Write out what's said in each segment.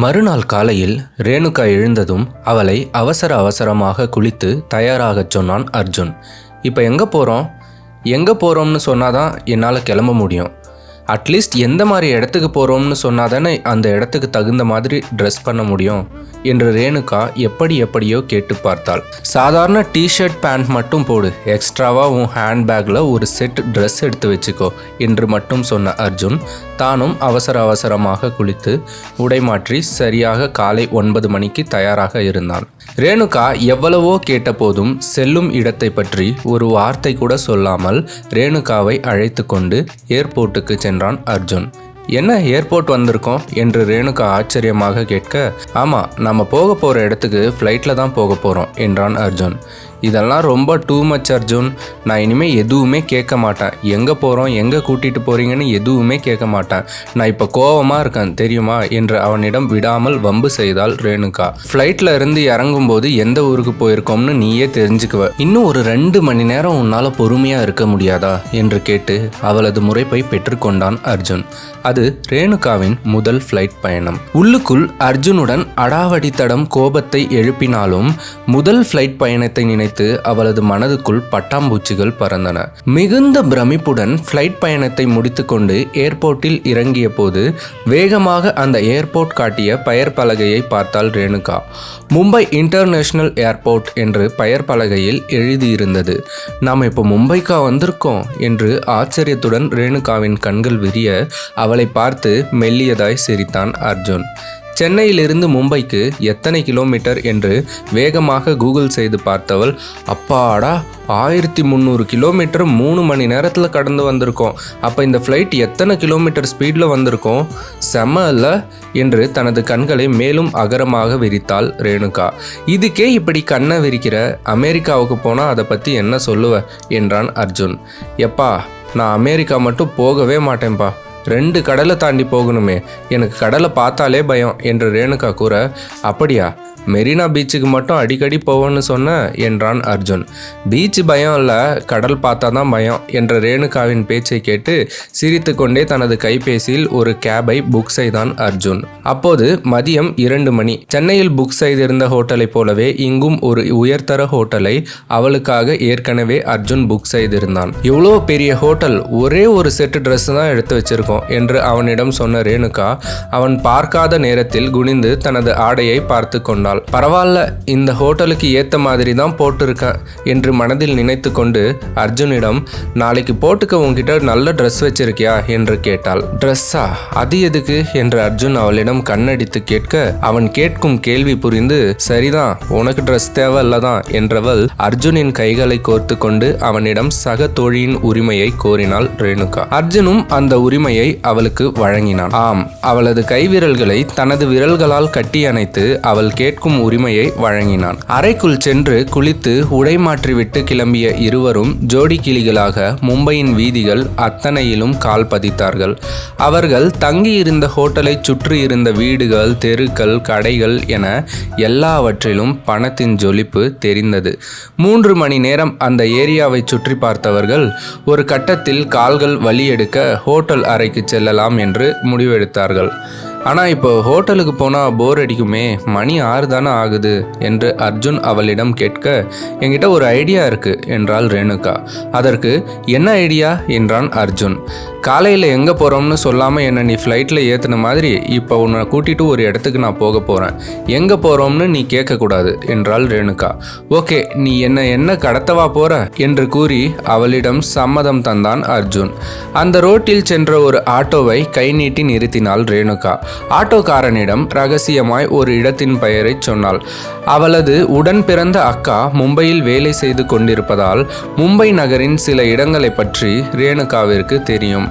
மறுநாள் காலையில் ரேணுகா எழுந்ததும் அவளை அவசர அவசரமாக குளித்து தயாராகச் சொன்னான் அர்ஜுன். இப்போ எங்கே போகிறோம்னு சொன்னாதான் என்னால் கிளம்ப முடியும். அட்லீஸ்ட் எந்த மாதிரி இடத்துக்கு போகிறோம்னு சொன்னாதானே அந்த இடத்துக்கு தகுந்த மாதிரி ட்ரெஸ் பண்ண முடியும் என்று ரேணுகா எப்படியோ கேட்டு பார்த்தாள். சாதாரண டிஷர்ட் பேண்ட் மட்டும் போடு, எக்ஸ்ட்ராவாக உன் ஹேண்ட்பேக்கில் ஒரு செட் ட்ரெஸ் எடுத்து வச்சுக்கோ என்று மட்டும் சொன்ன அர்ஜுன் தானும் அவசரமாக குளித்து உடை மாற்றி சரியாக காலை 9 மணிக்கு தயாராக இருந்தான். ரேணுகா எவ்வளவோ கேட்ட போதும் செல்லும் இடத்தை பற்றி ஒரு வார்த்தை கூட சொல்லாமல் ரேணுகாவை அழைத்து கொண்டு ஏர்போர்ட்டுக்கு சென்றான் அர்ஜுன். என்ன ஏர்போர்ட் வந்திருக்கோம் என்று ரேணுகா ஆச்சரியமாக கேட்க, ஆமாம், நம்ம போக போகிற இடத்துக்கு ஃப்ளைட்டில் தான் போக போகிறோம் என்றான் அர்ஜுன். இதெல்லாம் ரொம்ப டூ மச் அர்ஜுன், நான் இனிமேல் எதுவுமே கேட்க மாட்டேன். எங்கே போகிறோம், எங்கே கூட்டிகிட்டு போகிறீங்கன்னு எதுவுமே கேட்க மாட்டேன். நான் இப்போ கோவமாக இருக்கேன் தெரியுமா என்று அவனிடம் விடாமல் வம்பு செய்தாள் ரேணுகா. ஃப்ளைட்டில் இருந்து இறங்கும்போது எந்த ஊருக்கு போயிருக்கோம்னு நீயே தெரிஞ்சுக்குவ. இன்னும் ஒரு 2 மணி நேரம் உன்னால் பொறுமையாக இருக்க முடியாதா என்று கேட்டு அவளது முறைப்பை பெற்றுக்கொண்டான் அர்ஜுன். அது ரேணுகாவின் முதல் ஃப்ளைட் பயணம். உள்ளுக்குள் அர்ஜுனுடன் அடாவடி தடம் கோபத்தை எழுப்பினாலும் முதல் ஃப்ளைட் பயணத்தை நினைத்து அவளது மனதுக்குள் பட்டாம்பூச்சிகள் பறந்தன. மிகுந்த பிரமிப்புடன் ஃப்ளைட் பயணத்தை முடித்துக்கொண்டு ஏர்போர்ட்டில் இறங்கிய போது வேகமாக அந்த ஏர்போர்ட் காட்டிய பெயர் பலகையை பார்த்தாள் ரேணுகா. மும்பை இன்டர்நேஷனல் ஏர்போர்ட் என்று பெயர் பலகையில் எழுதியிருந்தது. நாம் இப்போ மும்பைக்கா வந்திருக்கோம் என்று ஆச்சரியத்துடன் ரேணுகாவின் கண்கள் விரிய அவளை பார்த்து மெல்லியதாய் சிரித்தான் அர்ஜுன். சென்னையிலிருந்து மும்பைக்கு எத்தனை கிலோமீட்டர் என்று வேகமாக கூகுள் செய்து பார்த்தவள், அப்பாடா 1300 கிலோமீட்டர் 3 மணி நேரத்தில் கடந்து வந்திருக்கோம். அப்போ இந்த ஃப்ளைட் எத்தனை கிலோமீட்டர் ஸ்பீடில் வந்திருக்கோம், செம்ம இல்லை என்று தனது கண்களை மேலும் அகரமாக விரித்தாள் ரேணுகா. இதுக்கே இப்படி கண்ணை விரிக்கிற, அமெரிக்காவுக்கு போனால் அதை பற்றி என்ன சொல்லுவ என்றான் அர்ஜுன். எப்பா, நான் அமெரிக்கா மட்டும் போகவே மாட்டேன்ப்பா, 2 கடலை தாண்டி போகணுமே, எனக்கு கடலை பார்த்தாலே பயம் என்று ரேணுகா கூற, அப்படியா, மெரினா பீச்சுக்கு மட்டும் அடிக்கடி போவோன்னு சொன்ன என்றான் அர்ஜுன். பீச்சு பயம் இல்லை, கடல் பார்த்தா தான் பயம் என்ற ரேணுகாவின் பேச்சை கேட்டு சிரித்து கொண்டே தனது கைபேசியில் ஒரு கேபை புக் செய்தான் அர்ஜுன். அப்போது மதியம் 2 மணி. சென்னையில் புக் செய்திருந்த ஹோட்டலை போலவே இங்கும் ஒரு உயர்தர ஹோட்டலை அவளுக்காக ஏற்கனவே அர்ஜுன் புக் செய்திருந்தான். இவ்வளோ பெரிய ஹோட்டல், ஒரே ஒரு செட்டு ட்ரெஸ் தான் எடுத்து வச்சிருக்கோம் என்று அவனிடம் சொன்ன ரேணுகா அவன் பார்க்காத நேரத்தில் குனிந்து தனது ஆடையை பார்த்து கொண்டாள். பரவாயில்ல, இந்த ஹோட்டலுக்கு ஏத்த மாதிரி தான் போட்டிருக்கேன் என்று மனதில் நினைத்து கொண்டு அர்ஜுனிடம், நாளைக்கு போட்டுக்க உன்கிட்ட நல்ல ட்ரெஸ் வச்சிருக்கியா என்று கேட்டாள். ட்ரெஸ்ஸா, அது எதுக்கு என்று அர்ஜுன் அவளிடம் கண்ணடித்து கேட்க அவன் கேட்கும் கேள்வி புரிந்து, சரிதான், உனக்கு ட்ரெஸ் தேவை இல்லதான் என்றவள் அர்ஜுனின் கைகளை கோர்த்து கொண்டு அவனிடம் சக தோழியின் உரிமையை கோரினாள் ரேணுகா. அர்ஜுனும் அந்த உரிமையை அவளுக்கு வழங்கினான். ஆம், அவளது கைவிரல்களை தனது விரல்களால் கட்டி அணைத்து அவள் கேட்கும் உரிமையை வழங்கினான். அறைக்குள் சென்று குளித்து உடை மாற்றிவிட்டு கிளம்பிய இருவரும் ஜோடி கிளிகளாக மும்பையின் வீதிகள் அத்தனையிலும் கால் பதித்தார்கள். அவர்கள் தங்கியிருந்த ஹோட்டலை சுற்றி இருந்த வீடுகள், தெருக்கள், கடைகள் என எல்லாவற்றிலும் பணத்தின் ஜொலிப்பு தெரிந்தது. 3 மணி நேரம் அந்த ஏரியாவை சுற்றி பார்த்தவர்கள் ஒரு கட்டத்தில் கால்கள் வலி எடுக்க ஹோட்டல் அறைக்கு செல்லலாம் என்று முடிவெடுத்தார்கள். ஆனால் இப்போ ஹோட்டலுக்கு போனால் போர் அடிக்குமே, மணி 6 தானே ஆகுது என்று அர்ஜுன் அவளிடம் கேட்க, என்கிட்ட ஒரு ஐடியா இருக்கு என்றாள் ரேணுகா. அதற்கு என்ன ஐடியா என்றான் அர்ஜுன். காலையில் எங்கே போகிறோம்னு சொல்லாமல் என்னை நீ ஃப்ளைட்டில் ஏற்றின மாதிரி இப்போ உன்னை கூட்டிகிட்டு ஒரு இடத்துக்கு நான் போக போகிறேன். எங்கே போகிறோம்னு நீ கேட்கக்கூடாது என்றாள் ரேணுகா. ஓகே, நீ என்ன கடத்தவா போகிற என்று கூறி அவளிடம் சம்மதம் தந்தான் அர்ஜுன். அந்த ரோட்டில் சென்ற ஒரு ஆட்டோவை கை நீட்டி நிறுத்தினாள் ரேணுகா. ஆட்டோக்காரனிடம் ரகசியமாய் ஒரு இடத்தின் பெயரை சொன்னாள். அவளது உடன் பிறந்த அக்கா மும்பையில் வேலை செய்து கொண்டிருப்பதால் மும்பை நகரின் சில இடங்களை பற்றி ரேணுகாவிற்கு தெரியும்.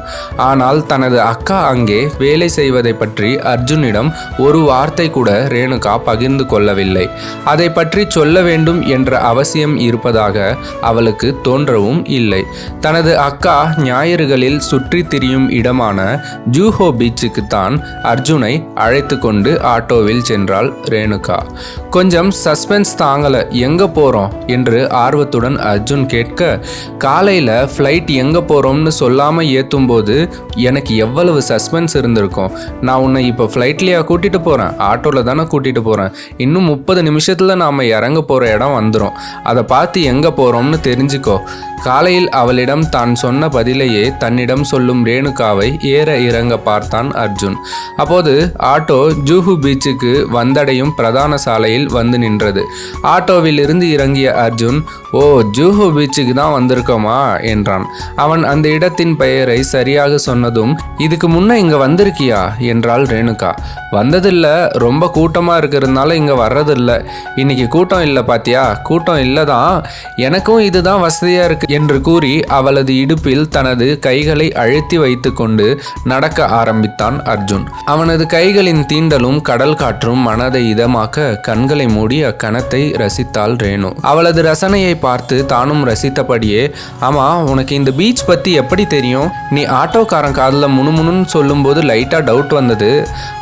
ஆனால் தனது அக்கா அங்கே வேலை செய்வதை பற்றி அர்ஜுனிடம் ஒரு வார்த்தை கூட ரேணுகா பகிர்ந்து கொள்ளவில்லை. அதை பற்றி சொல்ல வேண்டும் என்ற அவசியம் இருப்பதாக அவளுக்கு தோன்றவும் இல்லை. தனது அக்கா ஞாயிறுகளில் சுற்றி திரியும் இடமான ஜூஹோ பீச்சுக்கு தான் அர்ஜுனை அழைத்து கொண்டு ஆட்டோவில் சென்றாள் ரேணுகா. கொஞ்சம் சஸ்பென்ஸ் தாங்கல, எங்க போறோம் என்று ஆர்வத்துடன் அர்ஜுன் கேட்க, காலையில ஃப்ளைட் எங்க போறோம்னு சொல்லாம ஏத்தும் சொல்லும்போது எனக்கு எவ்வளவு சஸ்பென்ஸ் இருந்திருக்கும். நான் உன்னை இப்போ ஃப்ளைட்லேயே கூட்டிகிட்டு போகிறேன், ஆட்டோவில் தானே கூட்டிகிட்டு போகிறேன், இன்னும் 30 நிமிஷத்தில் நாம் இறங்க போகிற இடம் வந்துடும், அதை பார்த்து எங்கே போகிறோம்னு தெரிஞ்சுக்கோ. காலையில் அவளிடம் தான் சொன்ன பதிலையே தன்னிடம் சொல்லும் ரேணுகாவை ஏற இறங்க பார்த்தான் அர்ஜுன். அப்போது ஆட்டோ ஜூஹு பீச்சுக்கு வந்தடையும் பிரதான சாலையில் வந்து நின்றது. ஆட்டோவில் இருந்து இறங்கிய அர்ஜுன், ஓ ஜூஹு பீச்சுக்கு தான் வந்திருக்கோமா என்றான். அவன் அந்த இடத்தின் பெயரை சரியாக சொன்னதும், இதுக்கு முன்ன இங்க வந்திருக்கியா என்றாள் ரேணுகா. வந்ததில்ல, ரொம்ப கூட்டமா இருக்கிறதுனால இங்க வர்றதில்ல. இன்னைக்கு கூட்டம் இல்லை பாத்தியா? கூட்டம் இல்லதான், எனக்கும் இதுதான் வசதியா இருக்கு என்று கூறி அவளது இடுப்பில் தனது கைகளை அழுத்தி வைத்து கொண்டு நடக்க ஆரம்பித்தான் அர்ஜுன். அவனது கைகளின் தீண்டலும் கடல் காற்றும் மனதை இதமாக்க கண்களை மூடி அக்கணத்தை ரசித்தாள் ரேணு. அவளது ரசனையை பார்த்து தானும் ரசித்தபடியே, ஆமா உனக்கு இந்த பீச் பத்தி எப்படி தெரியும்? நீ ஆட்டோக்காரன் காதில் முணுமுணுன்னு சொல்லும்போது லைட்டா டவுட் வந்தது,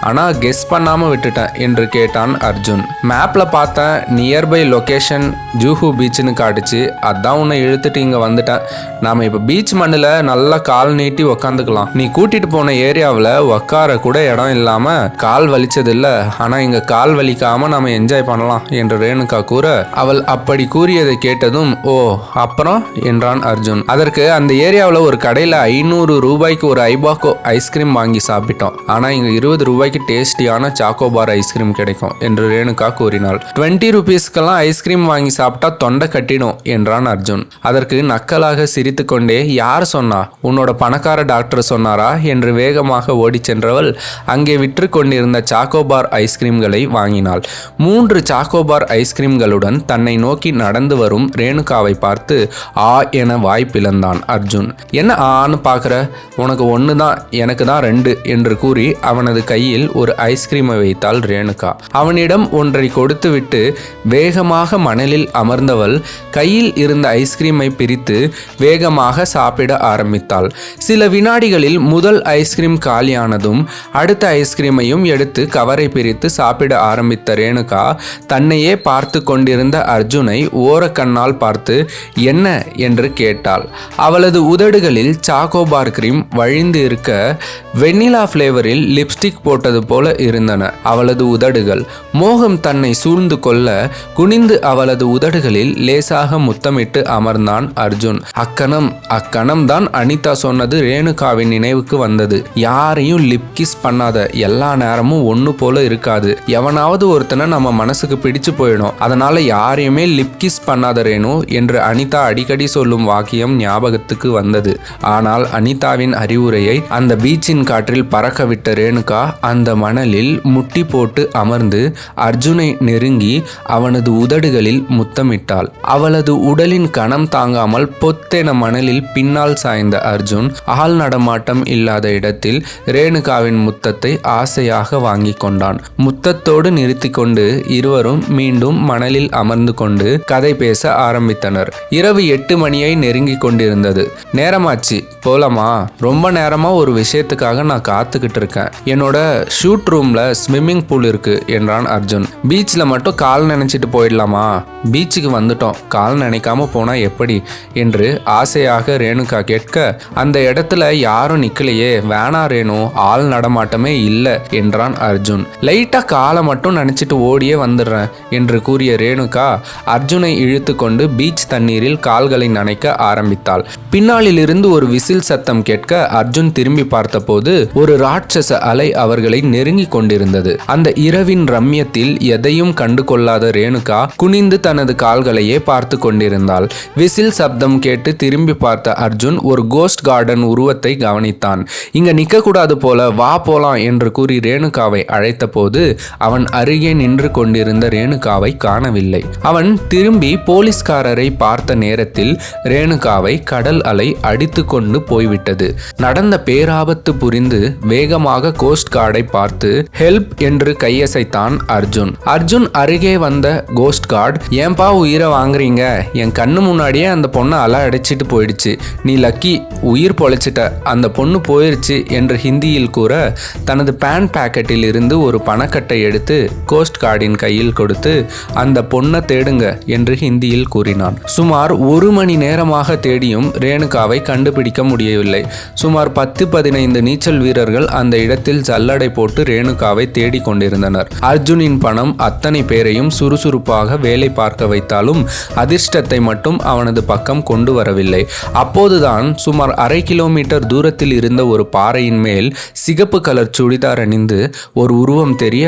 ஆனா கெஸ் பண்ணாம விட்டுட்டேன் என்று கேட்டான் அர்ஜுன். மேப்ல பார்த்தேன், நியர்பை லொகேஷன் ஜூஹு பீச்னு காட்டுச்சு, அதான் உன்னை இழுத்துட்டு இங்க வந்துட்டேன். நாம இப்ப பீச் மண்ணில் நல்லா கால் நீட்டி உக்காந்துக்கலாம். நீ கூட்டிட்டு போன ஏரியாவில் உக்கார கூட இடம் இல்லாம கால் வலிச்சது இல்ல, ஆனா இங்க கால் வலிக்காம நாம என்ஜாய் பண்ணலாம் என்று ரேணுகா கூற, அவள் அப்படி கூறியதை கேட்டதும், ஓ அப்புறம் என்றான் அர்ஜுன். அதற்கு அந்த ஏரியாவில் ஒரு கடையில் 500 ரூபாய்க்கு ஒரு ஐபாக்கோ ஐஸ்கிரீம் வாங்கி சாப்பிட்டோம், ஆனா இங்க 20 ரூபாய்க்கு டேஸ்டியான சாக்கோபார் ஐஸ்கிரீம் கிடைக்கும் என்று ரேணுகா கூறினாள். 20 ரூபீஸ்க்கெல்லாம் ஐஸ்கிரீம் வாங்கி சாப்பிட்டா தொண்டை கட்டிடும் என்றான் அர்ஜுன். அதற்கு நக்கலாக சிரித்து கொண்டே, யார் சொன்னா? உன்னோட பணக்கார டாக்டர் சொன்னாரா என்று வேகமாக ஓடி சென்றவள் அங்கே விற்று கொண்டிருந்த சாக்கோபார் ஐஸ்கிரீம்களை வாங்கினாள். 3 சாக்கோபார் ஐஸ்கிரீம்களுடன் தன்னை நோக்கி நடந்து வரும் ரேணுகாவை பார்த்து ஆ என வாய் பிளந்தான் அர்ஜுன். என்ன ஆன்னு பார்க்குற? உனக்கு 1 தான், எனக்கு தான் 2 என்று கூறி அவனது கையில் ஒரு ஐஸ்கிரீமை வைத்தாள் ரேணுகா. அவனிடம் ஒன்றை கொடுத்துவிட்டு வேகமாக மணலில் அமர்ந்தவள் கையில் இருந்த ஐஸ்கிரீமை பிரித்து வேகமாக சாப்பிட ஆரம்பித்தாள். சில வினாடிகளில் முதல் ஐஸ்கிரீம் காலியானதும் அடுத்த ஐஸ்கிரீமையும் எடுத்து கவரை பிரித்து சாப்பிட ஆரம்பித்த ரேணுகா தன்னையே பார்த்து கொண்டிருந்த அர்ஜுனை ஓரக்கண்ணால் பார்த்து என்ன என்று கேட்டாள். அவளது உதடுகளில் சாக்கோபார் கிரீம் வழிந்து இருக்க வெண்ணிலா ஃப்ளேவரில் லிப்ஸ்டிக் போட்டது போல இருந்தன அவளது உதடுகள். மோகம் தன்னை சூழ்ந்து கொள்ள குனிந்து அவளது உதடுகளில் லேசாக முத்தமிட்டு அமர்ந்தான் அர்ஜுன். அக்கணம் தான் அனிதா சொன்னது ரேணுகாவின் நினைவுக்கு வந்தது. யாரையும் லிப் கிஸ் பண்ணாத, எல்லா நேரமும் ஒன்று போல இருக்காது, எவனாவது ஒருத்தனை நம்ம மனசுக்கு பிடிச்சு போயிடும், அதனால யாரையுமே லிப் கிஸ் பண்ணாத ரேணு என்று அனிதா அடிக்கடி சொல்லும் வாக்கியம் ஞாபகத்துக்கு வந்தது. ஆனால் அனிதாவின் அறிவுரையை அந்த பீச்சின் காற்றில் பறக்க விட்ட ரேணுகா அந்த மணலில் முட்டி போட்டு அமர்ந்து அர்ஜுனை நெருங்கி அவனது உதடுகளில் முத்தமிட்டாள். அவளது உடலின் கணம் தாங்காமல் பொத்தென மணலில் பின்னால் சாய்ந்த அர்ஜுன் ஆள் நடமாட்டம் இல்லாத இடத்தில் ரேணுகாவின் முத்தத்தை ஆசையாக வாங்கி கொண்டான். முத்தத்தோடு நிறுத்தி கொண்டு இருவரும் மீண்டும் மணலில் அமர்ந்து கொண்டு கதை பேச ஆரம்பித்தனர். இரவு 8 மணியை நெருங்கி கொண்டிருந்தது. நேரமாச்சு, போலாமா? ரொம்ப நேரமா ஒரு விஷயத்துக்காக நான் காத்துக்கிட்டு இருக்கேன். என்னோட ஷூட் ரூம்ல ஸ்விம்மிங் பூல் இருக்கு என்றான் அர்ஜுன். பீச்சில் மட்டும் கால் நினைச்சிட்டு போயிடலாமா? பீச்சுக்கு வந்துட்டோம், கால் நினைக்காம போனா எப்படி என்று ஆசையாக ரேணுகா கேட்க, அந்த இடத்துல யாரும் நிக்கலையே, வேணா ரேணு, ஆள் நடமாட்டமே இல்லை என்றான் அர்ஜுன். லைட்டா காலை மட்டும் நினைச்சிட்டு ஓடியே வந்துடுறேன் என்று கூறிய ரேணுகா அர்ஜுனை இழுத்து கொண்டு பீச் தண்ணீரில் கால்களை நனைக்க ஆரம்பித்தாள். பின்னாளில் இருந்து ஒரு விசில் சத்தம் கேட்க அர்ஜுன் திரும்பி பார்த்தபோது ஒரு ராட்சச அலை அவர்களை நெருங்கி கொண்டிருந்தது. அந்த இரவின் ரம்யத்தில் எதையும் கண்டு கொள்ளாத ரேணுகா குனிந்து தனது கால்களையே பார்த்து கொண்டிருந்தாள். விசில் சப்தம் கேட்டு திரும்பி பார்த்த அர்ஜுன் ஒரு கோஸ்ட் கார்டன் உருவத்தை கவனித்தான். இங்க நிக்க கூடாது போல, வா போலாம் என்று கூறி ரேணுகாவை அழைத்த போது அவன் அருகே நின்று கொண்டிருந்த ரேணுகாவை காணவில்லை. அவன் திரும்பி போலீஸ்காரரை பார்த்த நேரத்தில் ரேணுகாவை கடல் அலை அடித்து கொண்டு போய்விட்டது. நடந்த பேராபத்து புரிந்து வேகமாக கோஸ்ட் கார்டை பார்த்து ஹெல்ப் என்று கையசைத்தான் அர்ஜுன். அர்ஜுன் அருகே வந்த கோஸ்ட் கார்டு, ஏன்பா உயிரை வாங்குறீங்க? என் கண்ணு முன்னாடியே அந்த பொண்ணை அலை அடிச்சிட்டு போயிடுச்சு, நீ லக்கி, உயிர் பொழைச்சிட்ட, அந்த பொண்ணு போயிருச்சு என்று ஹிந்தியில் கூற தனது பேன் பாக்கெட்டில் இருந்து ஒரு பணக்கட்டை எடுத்து கோஸ்ட் கார்டின் கையில் கொடுத்து அந்த பொண்ணை தேடுங்க என்று ஹிந்தியில் கூறினான். சுமார் 1 மணி நேரமாக தேடியும் ரேணுகாவை கண்டுபிடிக்க முடியவில்லை. முடியவில்லை. சுமார் 10-15 நீச்சல் வீரர்கள் அந்த இடத்தில் சல்லடை போட்டு ரேணுகாவை தேடிக் கொண்டிருந்தனர். அர்ஜுனின் பணம் அத்தனை பேரையும் சுறுசுறுப்பாக வேலை பார்க்க வைத்தாலும் அதிர்ஷ்டத்தை மட்டும் அவனது பக்கம் கொண்டு வரவில்லை. அப்போதுதான் சுமார் 1/2 கிலோமீட்டர் தூரத்தில் இருந்த ஒரு பாறையின் மேல் சிகப்பு கலர் சுடிதார் அணிந்து ஒரு உருவம் தெரிய,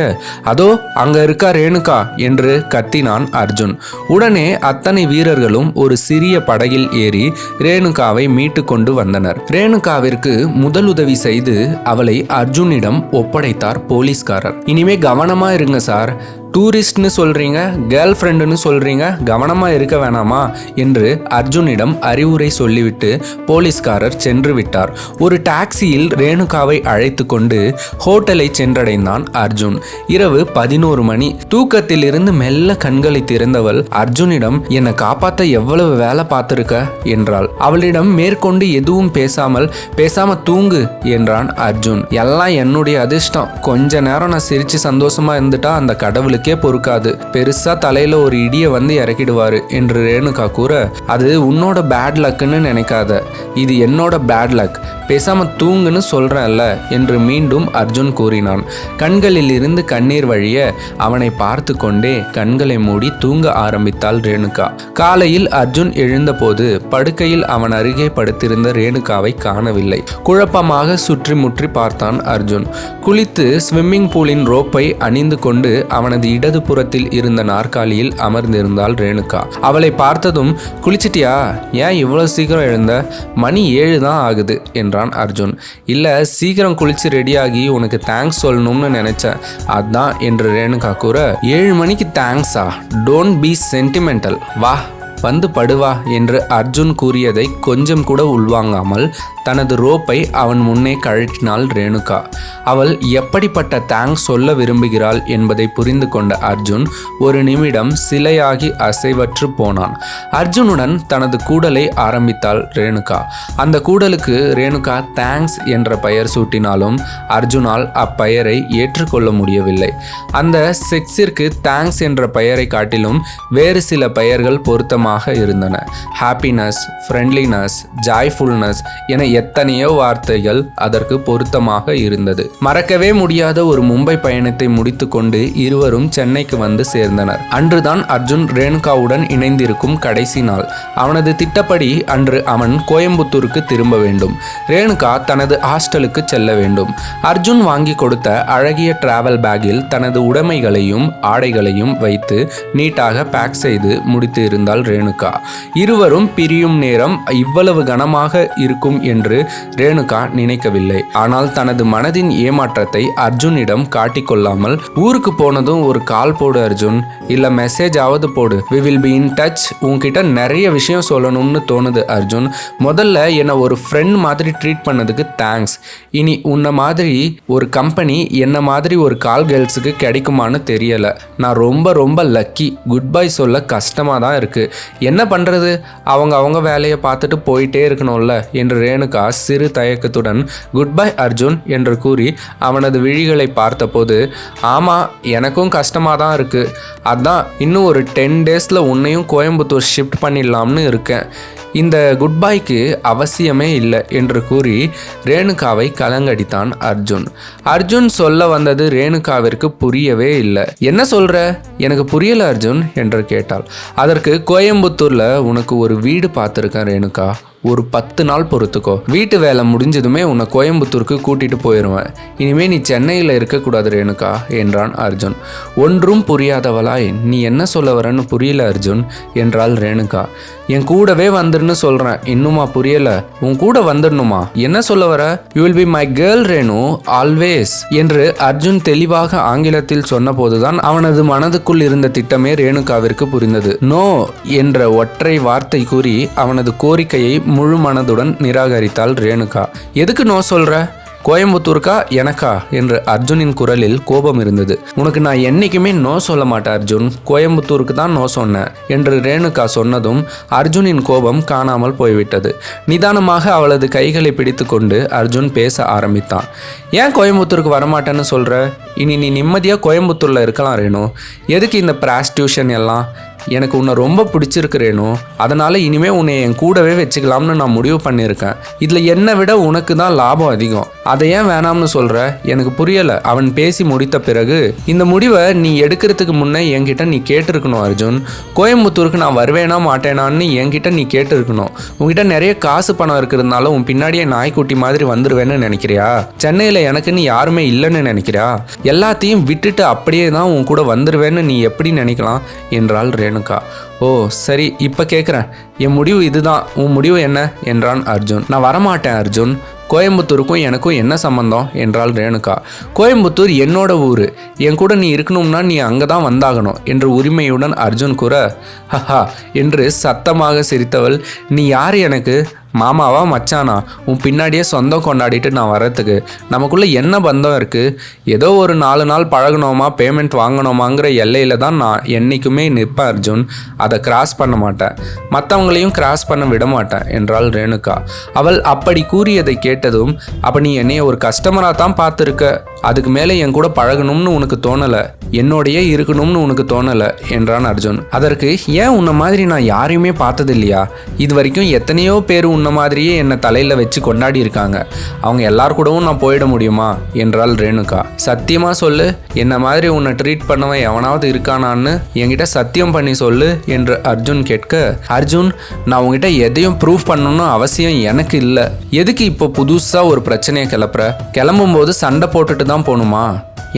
அதோ அங்க இருக்கா ரேணுகா என்று கத்தினான் அர்ஜுன். உடனே அத்தனை வீரர்களும் ஒரு சிறிய படகில் ஏறி ரேணுகாவை மீட்டு கொண்டு வந்தனர். ரேணுகாவிற்கு முதலுதவி செய்து அவளை அர்ஜுனிடம் ஒப்படைத்தார் போலீஸ்காரர். இனிமே கவனமா இருங்க சார், டூரிஸ்ட்னு சொல்றீங்க, கேர்ள் ஃப்ரெண்டுன்னு சொல்றீங்க, கவனமா இருக்க வேணாமா என்று அர்ஜுனிடம் அறிவுரை சொல்லிவிட்டு போலீஸ்காரர் சென்று விட்டார். ஒரு டாக்ஸியில் ரேணுகாவை அழைத்து கொண்டு ஹோட்டலை சென்றடைந்தான் அர்ஜுன். இரவு 11 மணி. தூக்கத்தில் இருந்து மெல்ல கண்களை திறந்தவள் அர்ஜுனிடம், என்னை காப்பாற்ற எவ்வளவு வேலை பார்த்திருக்க என்றாள். அவளிடம் மேற்கொண்டு எதுவும் பேசாம தூங்கு என்றான் அர்ஜுன். எல்லாம் என்னுடைய அதிர்ஷ்டம், கொஞ்ச நேரம் நான் சிரிச்சு சந்தோஷமா இருந்துட்டா அந்த கடவுளுக்கு பொறுக்காது, பெருசா தலையில ஒரு இடிய வந்து இறக்கிடுவாரு என்று ரேணுகா கூற, அது உன்னோட பேட் லக்னு நினைக்காத, இது என்னோட பேட் லக், பேசாம தூங்குன்னு சொல்றேன்ல என்று மீண்டும் அர்ஜுன் கூறினான். கண்களில் இருந்து கண்ணீர் வழிய அவனை பார்த்து கொண்டே கண்களை மூடி தூங்க ஆரம்பித்தாள் ரேணுகா. காலையில் அர்ஜுன் எழுந்தபோது படுக்கையில் அவன் அருகே படுத்திருந்த ரேணுகாவை காணவில்லை. குழப்பமாக சுற்றி முற்றி பார்த்தான் அர்ஜுன். குளித்து ஸ்விம்மிங் பூலின் ரோப்பை அணிந்து கொண்டு அவனது இடது புறத்தில் இருந்த நாற்காலியில் அமர்ந்திருந்தாள் ரேணுகா. அவளை பார்த்ததும், குளிச்சிட்டியா, ஏன் இவ்வளவு சீக்கிரம் எழுந்த, மணி 7 தான் ஆகுது என்றான் அர்ஜுன். இல்ல, சீக்கிரம் குளிச்சு ரெடியாகி உனக்கு தேங்க்ஸ் சொல்லணும்னு நினைச்சேன், அதான் என்று ரேணுகா கூற, 7 மணிக்கு தேங்க்ஸா, டோன்ட் பி சென்டிமெண்டல், வா வந்து படுவா என்று அர்ஜுன் கூறியதை கொஞ்சம் கூட உள்வாங்காமல் தனது ரோப்பை அவன் முன்னே கழற்றினாள் ரேணுகா. அவள் எப்படிப்பட்ட தேங்க்ஸ் சொல்ல விரும்புகிறாள் என்பதை புரிந்து கொண்ட அர்ஜுன் ஒரு நிமிடம் சிலையாகி அசைவற்று போனான். அர்ஜுனுடன் தனது கூடலை ஆரம்பித்தாள் ரேணுகா. அந்த கூடலுக்கு ரேணுகா தேங்க்ஸ் என்ற பெயர் சூட்டினாலும் அர்ஜுனால் அப்பெயரை ஏற்றுக்கொள்ள முடியவில்லை. அந்த செக்ஸிற்கு தேங்க்ஸ் என்ற பெயரை காட்டிலும் வேறு சில பெயர்கள் பொருத்தமாக இருந்தன. ஹாப்பினஸ், ஃப்ரெண்ட்லினஸ், ஜாய்ஃபுல்னஸ் என எத்தனையோ வார்த்தைகள் அதற்கு பொருத்தமாக இருந்தது. மறக்கவே முடியாத ஒரு மும்பை பயணத்தை முடித்து கொண்டு இருவரும் சென்னைக்கு வந்து சேர்ந்தனர். அன்றுதான் அர்ஜுன் ரேணுகாவுடன் இணைந்திருக்கும் கடைசி நாள். அவனது திட்டப்படி அன்று அவன் கோயம்புத்தூருக்கு திரும்ப வேண்டும். ரேணுகா தனது ஹாஸ்டலுக்கு செல்ல வேண்டும். அர்ஜுன் வாங்கி கொடுத்த அழகிய டிராவல் பேக்கில் தனது உடைமைகளையும் ஆடைகளையும் வைத்து நீட்டாக பேக் செய்து முடித்து இருந்தாள் ரேணுகா. இருவரும் பிரியும் நேரம் இவ்வளவு கனமாக இருக்கும் என்று ரேணுகா நினைக்கவில்லை. ஆனால் தனது மனதின் ஏமாற்றத்தை அர்ஜுனிடம் காட்டிக்கொள்ளாமல், ஊருக்கு போனதும் ஒரு கால் போடு அர்ஜுன், இல்ல மெசேஜ் ஆவது போடு, we will be in touch, உன்கிட்ட நிறைய விஷயம் சொல்லணும்னு தோணுது அர்ஜுன், முதல்ல என்னை ஒரு ஃப்ரெண்ட் மாதிரி ட்ரீட் பண்ணதுக்கு தேங்க்ஸ், இனி உன்ன மாதிரி ஒரு கம்பெனி என்ன மாதிரி ஒரு கால் கேர்ள்ஸுக்கு கிடைக்குமான்னு தெரியல, நான் ரொம்ப லக்கி, குட் பை சொல்ல கஷ்டமாக தான் இருக்கு, என்ன பண்ணுறது, அவங்க வேலையை பார்த்துட்டு போயிட்டே இருக்கணும்ல என்று ரேணுகா சிறு தயக்கத்துடன் குட் பை அர்ஜுன் என்று கூறி அவனது விழிகளை பார்த்தபோது, ஆமாம் எனக்கும் கஷ்டமாக தான் இருக்குது, அதான் இன்னும் ஒரு 10 டேஸில் உன்னையும் கோயம்புத்தூர் ஷிஃப்ட் பண்ணிடலாம்னு இருக்கேன், இந்த குட் பைக்கு அவசியமே இல்லை என்று கூறி ரேணுகாவை கலங்கடித்தான் அர்ஜுன். அர்ஜுன் சொல்ல வந்தது ரேணுகாவிற்கு புரியவே இல்லை. என்ன சொல்ற, எனக்கு புரியல அர்ஜுன் என்று கேட்டாள். அதற்கு, கோயம்புத்தூர்ல உனக்கு ஒரு வீடு பார்த்துருக்கேன் ரேணுகா, ஒரு 10 நாள் பொறுத்துக்கோ, வீட்டு வேலை முடிஞ்சதுமே உன்னை கோயம்புத்தூருக்கு கூட்டிட்டு போயிடுவேன், இனிமே நீ சென்னையில் இருக்கக்கூடாது ரேணுகா என்றான் அர்ஜுன். ஒன்றும் புரியாதவளாய், நீ என்ன சொல்ல வரன்னு புரியல அர்ஜுன் என்றாள் ரேணுகா. என் கூடவே வந்துருன்னு சொல்றேன், இன்னுமா புரியல, உன் கூட வந்துடணுமா, என்ன சொல்ல வர, you will be my girl Renu always என்று அர்ஜுன் தெளிவாக ஆங்கிலத்தில் சொன்ன போதுதான் அவனது மனதுக்குள் இருந்த திட்டமே ரேணுகாவிற்கு புரிந்தது. நோ என்ற ஒற்றை வார்த்தை கூறி அவனது கோரிக்கையை முழு மனதுடன் நிராகரித்தாள் ரேணுகா. எதுக்கு நோ சொல்ற, கோயம்புத்தூருக்கா எனக்கா என்று அர்ஜுனின் குரலில் கோபம் இருந்தது. உனக்கு நான் என்னைக்குமே நோ சொல்ல மாட்டேன் அர்ஜுன், கோயம்புத்தூருக்கு தான் நோ சொன்னேன் என்று ரேணுகா சொன்னதும் அர்ஜுனின் கோபம் காணாமல் போய்விட்டது. நிதானமாக அவளது கைகளை பிடித்து கொண்டு அர்ஜுன் பேச ஆரம்பித்தான். ஏன் கோயம்புத்தூருக்கு வரமாட்டேன்னு சொல்ற, இனி நீ நிம்மதியாக கோயம்புத்தூரில் இருக்கலாம் ரேணு, எதுக்கு இந்த பிராஸ்டியூஷன் எல்லாம், எனக்கு உன்னை ரொம்ப பிடிச்சிருக்கு ரேணு, அதனால இனிமே உன்னை என் கூடவே வச்சுக்கலாம்னு நான் முடிவு பண்ணியிருக்கேன். இதுல என்னை விட உனக்கு தான் லாபம் அதிகம், அதை ஏன் வேணாம்னு சொல்ற? எனக்கு புரியல. அவன் பேசி முடித்த பிறகு, இந்த முடிவை நீ எடுக்கிறதுக்கு முன்னே என்கிட்ட நீ கேட்டிருக்கணும் அர்ஜுன். கோயம்புத்தூருக்கு நான் வருவேனா மாட்டேனான்னு என்கிட்ட நீ கேட்டிருக்கணும். உன்கிட்ட நிறைய காசு பணம் இருக்கிறதுனால உன் பின்னாடியே நாய்க்குட்டி மாதிரி வந்துருவேன்னு நினைக்கிறியா? சென்னையில எனக்குன்னு யாருமே இல்லைன்னு நினைக்கிறியா? எல்லாத்தையும் விட்டுட்டு அப்படியே தான் உன் கூட வந்துருவேன்னு நீ எப்படி நினைக்கலாம் என்றாள் ரேணுகா. ஓ சரி, இப்போ கேட்குறேன், என் முடிவு இதுதான், உன் முடிவு என்ன என்றான் அர்ஜுன். நான் வரமாட்டேன் அர்ஜுன், கோயம்புத்தூருக்கும் எனக்கும் என்ன சம்பந்தம் என்றாள் ரேணுகா. கோயம்புத்தூர் என்னோட ஊர், என் கூட நீ இருக்கணும்னா நீ அங்கே தான் வந்தாகணும் என்று உரிமையுடன் அர்ஜுன் கூற, ஹஹா என்று சத்தமாக சிரித்தவள், நீ யார் எனக்கு? மாமாவா மச்சானா? உன் பின்னாடியே சொந்தம் கொண்டாடிட்டு நான் வரத்துக்கு நமக்குள்ளே என்ன பந்தம் இருக்குது? ஏதோ ஒரு 4 நாள் பழகணுமா, பேமெண்ட் வாங்கணுமாங்கிற எல்லையில் தான் நான் என்றைக்குமே நிற்பேன் அர்ஜுன். அதை கிராஸ் பண்ண மாட்டேன், மற்றவங்களையும் கிராஸ் பண்ண விட மாட்டேன் என்றாள் ரேணுகா. அவள் அப்படி கூறியதை கேட்டதும், அப்போ நீ என்னைய ஒரு கஸ்டமராக தான் பார்த்துருக்க, அதுக்கு மேலே என் கூட பழகணும்னு உனக்கு தோணலை, என்னோடையே இருக்கணும்னு உனக்கு தோணலை என்றான் அர்ஜுன். அதற்கு, ஏன் உன்னை மாதிரி நான் யாரையுமே பார்த்தது இல்லையா? இது வரைக்கும் எத்தனையோ பேர் உன்னை மாதிரியே என்னை தலையில் வச்சு கொண்டாடி இருக்காங்க, அவங்க எல்லார் கூடவும் நான் போயிட முடியுமா என்றாள் ரேணுகா. சத்தியமாக சொல்லு, என்ன மாதிரி உன்னை ட்ரீட் பண்ணவன் எவனாவது இருக்கானான்னு என்கிட்ட சத்தியம் பண்ணி சொல்லு என்று அர்ஜுன் கேட்க, அர்ஜுன் நான் உங்ககிட்ட எதையும் ப்ரூவ் பண்ணணும்னு அவசியம் எனக்கு இல்லை. எதுக்கு இப்போ புதுசாக ஒரு பிரச்சனையை கிளப்புற? கிளம்பும்போது சண்டை போட்டுட்டு தான் போகணுமா?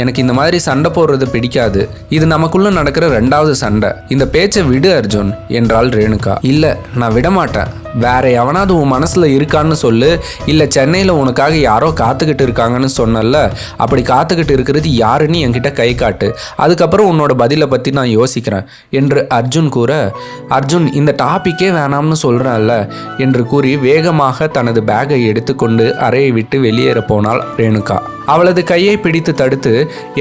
எனக்கு இந்த மாதிரி சண்டை போடுறது பிடிக்காது, இது நமக்குள்ள நடக்கிற 2வது சண்டை, இந்த பேச்சை விடு அர்ஜுன் என்றாள் ரேணுகா. இல்லை நான் விடமாட்டேன், வேற எவனாவது உன் மனசில் இருக்கான்னு சொல்லு, இல்லை சென்னையில் உனக்காக யாரோ காத்துக்கிட்டு இருக்காங்கன்னு சொன்னல, அப்படி காத்துக்கிட்டு இருக்கிறது யாருன்னு என்கிட்ட கை காட்டு, அதுக்கப்புறம் உன்னோட பதிலை பற்றி நான் யோசிக்கிறேன் என்று அர்ஜுன் கூற, அர்ஜுன் இந்த டாப்பிக்கே வேணாம்னு சொல்கிறேன்ல என்று கூறி வேகமாக தனது பேக்கை எடுத்துக்கொண்டு அறையை விட்டு வெளியேற போனாள் ரேணுகா. அவளது கையை பிடித்து தடுத்து,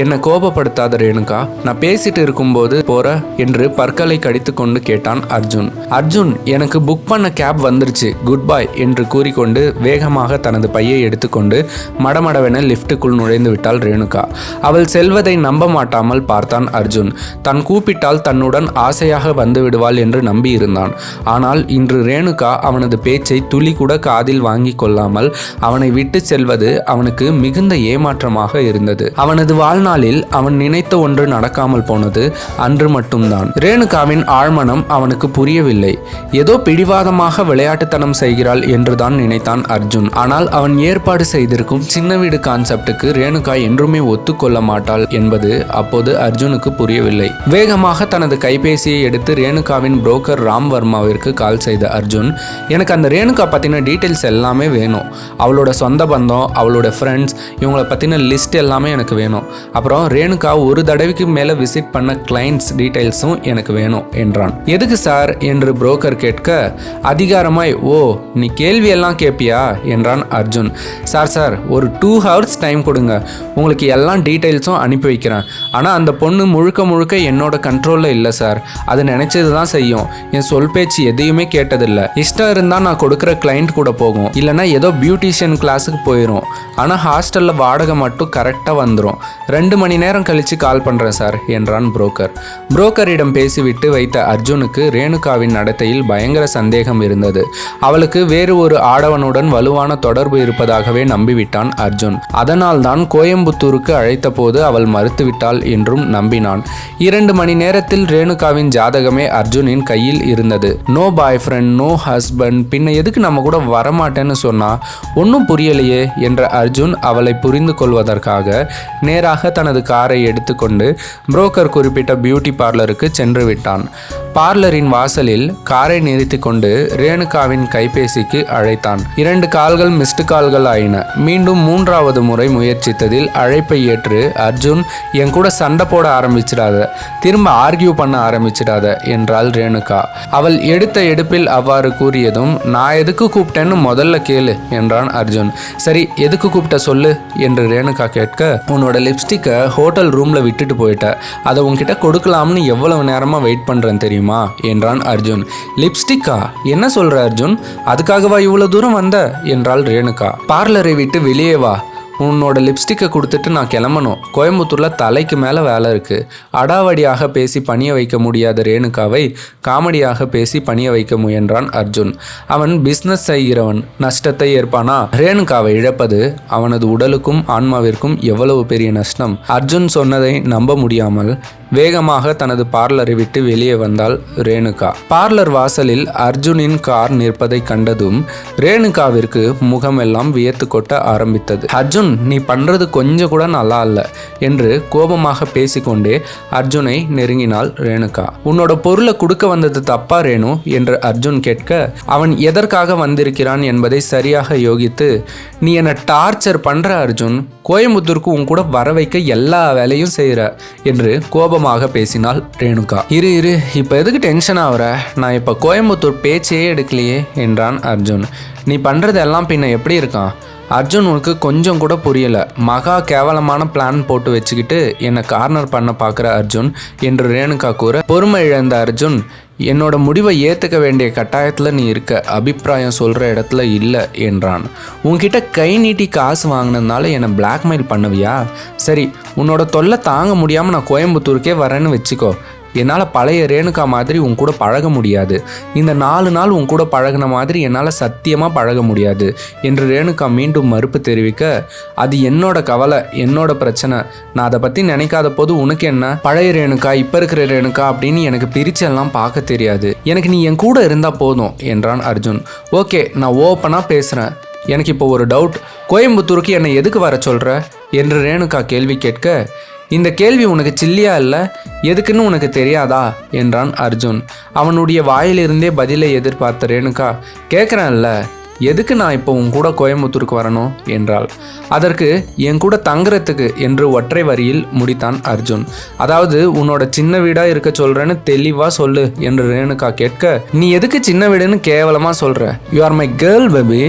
என்னை கோபப்படுத்தாத ரேணுகா, நான் பேசிட்டு இருக்கும்போது போற என்று பற்களை கடித்து கொண்டு கேட்டான் அர்ஜுன். அர்ஜுன் எனக்கு புக் பண்ண கேப் வந்துருச்சு, குட் பை என்று கூறிக்கொண்டு வேகமாக தனது பையை எடுத்துக்கொண்டு மடமடவென லிஃப்ட்டுக்குள் நுழைந்து விட்டாள் ரேணுகா. அவள் செல்வதை நம்ப மாட்டாமல் பார்த்தான் அர்ஜுன். தான் கூப்பிட்டால் தன்னுடன் ஆசையாக வந்து விடுவாள் என்று நம்பி இருந்தான். ஆனால் இன்று ரேணுகா அவனது பேச்சை துளி கூட காதில் வாங்கி கொள்ளாமல் அவனை விட்டு செல்வது அவனுக்கு மிகுந்த ஏமாற்றமாக இருந்தது. அவனது வாழ்நாளில் அவன் நினைத்த ஒன்று நடக்காமல் போனது அன்று மட்டும்தான். ரேணுகாவின் ஆழ்மனம் அவனுக்கு புரியவில்லை. ஏதோ பிடிவாதமாக விளையாட்டுத்தனம் செய்கிறாள் என்றுதான் நினைத்தான் அர்ஜுன். ஆனால் அவன் ஏற்பாடு செய்திருக்கும் சின்ன வீடு கான்செப்டுக்கு ரேணுகா என்றுமே ஒத்துக்கொள்ள மாட்டாள் என்பது அப்போது அர்ஜுனுக்கு புரியவில்லை. வேகமாக தனது கைபேசியை எடுத்து ரேணுகாவின் புரோக்கர் ராம் வர்மாவிற்கு கால் செய்த அர்ஜுன், எனக்கு அந்த ரேணுகா பற்றின டீட்டெயில்ஸ் எல்லாமே வேணும், அவளோட சொந்த பந்தம், அவளோட ஃப்ரெண்ட்ஸ், இவங்களை பற்றின லிஸ்ட் எல்லாமே எனக்கு வேணும். அப்புறம் ரேணுகா ஒரு தடவைக்கு மேலே விசிட் பண்ண கிளைண்ட்ஸ் டீட்டெயில்ஸும் எனக்கு வேணும் என்றான். எதுக்கு சார் என்று புரோக்கர் கேட்க, அதிகாரமாய், ஓ நீ கேள்வியெல்லாம் கேட்பியா என்றான் அர்ஜுன். சார் ஒரு 2 hours டைம் கொடுங்க, உங்களுக்கு எல்லா டீட்டெயில்ஸும் அனுப்பி வைக்கிறேன். ஆனால் அந்த பொண்ணு முழுக்க என்னோட கண்ட்ரோலில் இல்லை சார், அது நினைச்சது தான் செய்யும், என் சொல் பேச்சு எதையுமே கேட்டதில்லை. இஷ்டம் இருந்தால் நான் கொடுக்குற கிளைண்ட் கூட போகும், இல்லைனா ஏதோ பியூட்டிஷியன் கிளாஸுக்கு போயிடும். ஆனால் ஹாஸ்டலில் வாடகை மட்டும் கரெக்டாக வந்துடும். 2 மணி நேரம் கழித்து கால் பண்ணுறேன் சார் என்றான் புரோக்கர். புரோக்கரிடம் பேசிவிட்டு வைத்த அர்ஜுனுக்கு ரேணுகாவின் நடத்தையில் பயங்கர சந்தேகம் இருந்தது. அவளுக்கு வேறு ஒரு ஆடவனுடன் வலுவான தொடர்பு இருப்பதாகவே நம்பிவிட்டான் அர்ஜுன். அதனால் தான் கோயம்புத்தூருக்கு அழைத்த போது அவள் மறுத்துவிட்டாள் என்றும் நம்பினான். 2 மணி நேரத்தில் ரேணுகாவின் ஜாதகமே அர்ஜுனின் கையில் இருந்தது. நோ பாய் ஃப்ரெண்ட், நோ ஹஸ்பண்ட், பின்ன எதுக்கு நம்ம கூட வரமாட்டேன்னு சொன்னா? ஒன்றும் புரியலையே என்ற அர்ஜுன் அவளை புரிந்து கொள்வதற்காக நேராக தனது காரை எடுத்துக்கொண்டு புரோக்கர் குறிப்பிட்ட பியூட்டி பார்லருக்கு சென்று விட்டான். பார்லரின் வாசலில் காரை நிறுத்தி கொண்டு ரேணுகாவின் கைபேசிக்கு அழைத்தான். 2 கால்கள் மிஸ்டு கால்கள் ஆயின. மீண்டும் 3வது முறை முயற்சித்ததில் அழைப்பை ஏற்று, அர்ஜுன் என் கூட சண்டை போட ஆரம்பிச்சிடாத, திரும்ப ஆர்கியூ பண்ண ஆரம்பிச்சிடாத என்றாள் ரேணுகா. அவள் எடுத்த எடுப்பில் அவ்வாறு கூறியதும், நான் எதுக்கு கூப்பிட்டேன்னு முதல்ல கேளு என்றான் அர்ஜுன். சரி எதுக்கு கூப்பிட்ட சொல்லு என்று ரேணுகா கேட்க, உன்னோட லிப்ஸ்டிக்கை ஹோட்டல் ரூம்ல விட்டுட்டு போயிட்ட, அதை உன்கிட்ட கொடுக்கலாம்னு எவ்வளவு நேரமா வெயிட் பண்றேன் தெரியுமா என்றான் அர்ஜுன். லிப்ஸ்டிக்கா? என்ன சொல்ற அர்ஜுன், அதுக்காகவா இவ்வளவு தூரம் வந்த என்றாள் ரேணுகா. பார்லரை விட்டு வெளியே வா, உன்னோட லிப்ஸ்டிக்கை கொடுத்துட்டு நான் கிளம்பணும். கோயம்புத்தூரில் தலைக்கு மேலே வேலை இருக்குது. அடாவடியாக பேசி பணிய வைக்க முடியாத ரேணுகாவை காமெடியாக பேசி பணிய வைக்க முயன்றான் அர்ஜுன். அவன் பிஸ்னஸ் செய்கிறவன், நஷ்டத்தை ஏற்பானா? ரேணுகாவை இழப்பது அவனது உடலுக்கும் ஆன்மாவிற்கும் எவ்வளவு பெரிய நஷ்டம். அர்ஜுன் சொன்னதை நம்ப முடியாமல் வேகமாக தனது பார்லரை விட்டு வெளியே வந்தாள் ரேணுகா. பார்லர் வாசலில் அர்ஜுனின் கார் நிற்பதை கண்டதும் ரேணுகாவிற்கு முகமெல்லாம் வியர்த்து கொட்ட ஆரம்பித்தது. அர்ஜுன், நீ பண்றது கொஞ்சம் கூட நல்லா இல்ல என்று கோபமாக பேசிக்கொண்டே அர்ஜுனை நெருங்கினாள் ரேணுகா. உன்னோட பொருளை கொடுக்க வந்தது தப்பா ரேணு என்று அர்ஜுன் கேட்க, அவன் எதற்காக வந்திருக்கிறான் என்பதை சரியாக யோகித்து, நீ என்னை டார்ச்சர் பண்ற அர்ஜுன், கோயம்புத்தூருக்கு உன் கூட வர வைக்க எல்லா வேலையும் செய்யற என்று கோபமாக பேசினாள் ரேணுகா. இரு இப்ப எதுக்கு டென்ஷன் ஆகுற? நான் இப்ப கோயம்புத்தூர் பேச்சையே எடுக்கலையே என்றான் அர்ஜுன். நீ பண்றது எல்லாம் பின்ன எப்படி இருக்கான்? அர்ஜுன் உனக்கு கொஞ்சம் கூட புரியல. மகா கேவலமான பிளான் போட்டு வச்சுக்கிட்டு என்னை கார்னர் பண்ண பார்க்குற அர்ஜுன் என்று ரேணுகா கூற, பொறுமை இழந்த அர்ஜுன், என்னோட முடிவை ஏற்றுக்க வேண்டிய கட்டாயத்தில் நீ இருக்க, அபிப்பிராயம் சொல்கிற இடத்துல இல்லை என்றான். உன்கிட்ட கை நீட்டி காசு வாங்கினதுனால என்னை பிளாக்மெயில் பண்ணுவியா? சரி, உன்னோட தொல்லை தாங்க முடியாமல் நான் கோயம்புத்தூருக்கே வரேன்னு வச்சுக்கோ. என்னால் பழைய ரேணுகா மாதிரி உன் கூட பழக முடியாது. இந்த 4 நாள் உன் கூட பழகின மாதிரி என்னால் சத்தியமாக பழக முடியாது என்று ரேணுகா மீண்டும் மறுப்பு தெரிவிக்க, அது என்னோட கவலை, என்னோட பிரச்சனை. நான் அதை பற்றி நினைக்காத போது உனக்கு என்ன? பழைய ரேணுகா, இப்போ இருக்கிற ரேணுகா அப்படின்னு எனக்கு பிரிச்செல்லாம் பார்க்க தெரியாது. எனக்கு நீ என் கூட இருந்தால் போதும் என்றான் அர்ஜுன். ஓகே, நான் ஓப்பனாக பேசுகிறேன். எனக்கு இப்போ ஒரு டவுட். கோயம்புத்தூருக்கு என்னை எதுக்கு வர சொல்கிற என்று ரேணுகா கேள்வி கேட்க, இந்த கேள்வி உனக்கு சில்லியா இல்லை? எதுக்குன்னு உனக்கு தெரியாதா என்றான் அர்ஜுன். அவனுடைய வாயிலிருந்தே பதிலை எதிர்பார்த்த ரேணுகா, கேட்குறேன்ல, எதுக்கு நான் இப்போ உன் கூட கோயம்புத்தூருக்கு வரணும் என்றாள். அதற்கு என் கூட தங்குறதுக்கு என்று ஒற்றை வரியில் முடித்தான் அர்ஜுன். அதாவது உன்னோட சின்ன வீடாக இருக்க சொல்கிறேன்னு தெளிவாக சொல்லு என்று ரேணுகா கேட்க, நீ எதுக்கு சின்ன வீடுன்னு கேவலமாக சொல்கிற? You are my girl baby,